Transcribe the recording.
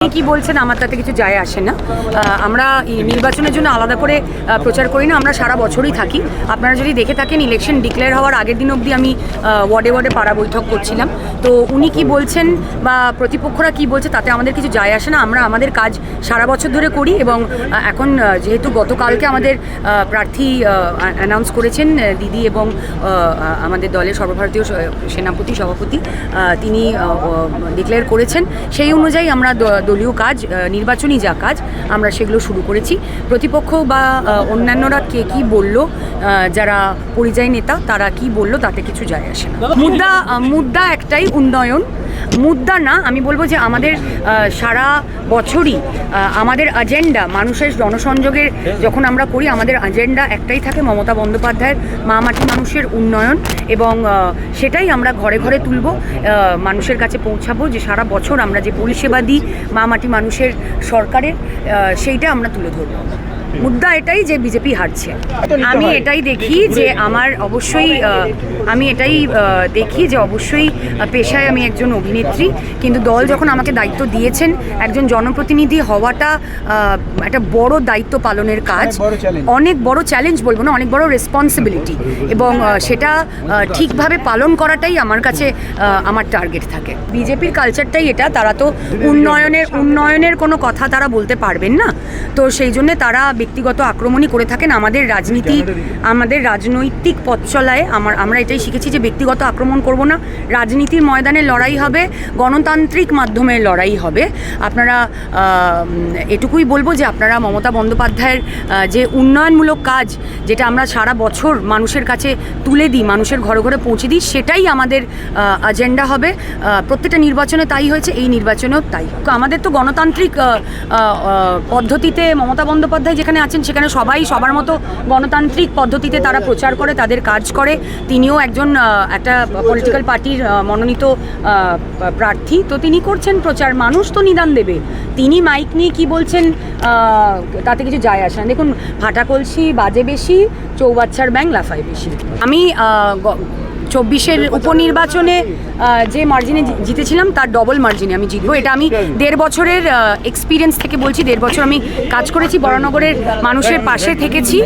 কি বলছেন আমার তাতে কিছু যায় আসে না। আমরা নির্বাচনের জন্য আলাদা করে প্রচার করি না, আমরা সারা বছরই থাকি। আপনারা যদি দেখে থাকেন ইলেকশন ডিক্লেয়ার হওয়ার আগের দিন অবধি আমি ওয়ার্ডে ওয়ার্ডে পাড়া বৈঠক করছিলাম। তো উনি কি বলছেন বা প্রতিপক্ষরা কি বলছে তাতে আমাদের কিছু যায় আসে না। আমরা আমাদের কাজ সারা বছর ধরে করি এবং এখন যেহেতু গতকালকে আমাদের প্রার্থী অ্যানাউন্স করেছেন দিদি এবং আমাদের দলের সর্বভারতীয় সেনাপতি সভাপতি তিনি ডিক্লেয়ার করেছেন, সেই অনুযায়ী আমরা দলীয় কাজ নির্বাচনী যা কাজ আমরা সেগুলো শুরু করেছি। প্রতিপক্ষ বা অন্যান্যরা কে কী বললো, যারা পরিযায়ী নেতা তারা কি বললো তাতে কিছু যায় আসে না। মুদ্রা একটাই, উন্নয়ন। মুদ্রা না, আমি বলবো যে আমাদের সারা বছরই আমাদের এজেন্ডা মানুষের জনসংযোগের যখন আমরা করি আমাদের এজেন্ডা একটাই থাকে, মমতা বন্দ্যোপাধ্যায়ের মা মাটি মানুষের উন্নয়ন, এবং সেটাই আমরা ঘরে ঘরে তুলব, মানুষের কাছে পৌঁছাবো যে সারা বছর আমরা যে পরিষেবা দিই মা মাটি মানুষের সরকারের, সেইটা আমরা তুলে ধরবো। মুদ্রা এটাই যে বিজেপি হারছে। আমি এটাই দেখি যে অবশ্যই পেশায় আমি একজন অভিনেত্রী, কিন্তু দল যখন আমাকে দায়িত্ব দিয়েছেন, একজন জনপ্রতিনিধি হওয়াটা একটা বড় দায়িত্ব পালনের কাজ, অনেক বড় চ্যালেঞ্জ বলবো না, অনেক বড় রেসপন্সিবিলিটি, এবং সেটা ঠিকভাবে পালন করাটাই আমার কাছে আমার টার্গেট থাকে। বিজেপির কালচারটাই এটা, তারা তো উন্নয়নের কোনো কথা তারা বলতে পারবেন না, তো সেই জন্যে তারা ব্যক্তিগত আক্রমণই করে থাকেন। আমাদের রাজনৈতিক পথ চলায় আমরা এটাই শিখেছি যে ব্যক্তিগত আক্রমণ করব না, রাজনীতির ময়দানে লড়াই হবে, গণতান্ত্রিক মাধ্যমে লড়াই হবে। আপনারা এটুকুই বলবো যে আপনারা মমতা বন্দ্যোপাধ্যায়ের যে উন্নয়নমূলক কাজ, যেটা আমরা সারা বছর মানুষের কাছে তুলে দিই, মানুষের ঘরে ঘরে পৌঁছে দিই, সেটাই আমাদের এজেন্ডা হবে। প্রত্যেকটা নির্বাচনে তাই হয়েছে, এই নির্বাচনেও তাই। আমাদের তো গণতান্ত্রিক পদ্ধতিতে মমতা বন্দ্যোপাধ্যায় যেখানে আছেন সেখানে সবাই সবার মতো গণতান্ত্রিক পদ্ধতিতে তারা প্রচার করে, তাদের কাজ করে। তিনিও একটা পলিটিক্যাল পার্টির মনোনীত প্রার্থী, তো তিনি করছেন প্রচার, মানুষ তো নিদান দেবে। তিনি মাইক নিয়ে কি বলছেন তাতে কিছু যায় আসে না। দেখুন, ফাটা কলসি বাজে বেশি, চৌবাচ্চার ব্যাং লাফায় বেশি। আমি 24-এর উপনির্বাচনে যে মার্জিনে জিতেছিলাম তার ডবল মার্জিনে আমি জিতবো। এটা আমি 1.5 বছরের এক্সপিরিয়েন্স থেকে বলছি। 1.5 বছর আমি কাজ করেছি, বরানগরের মানুষের পাশে থেকেছি।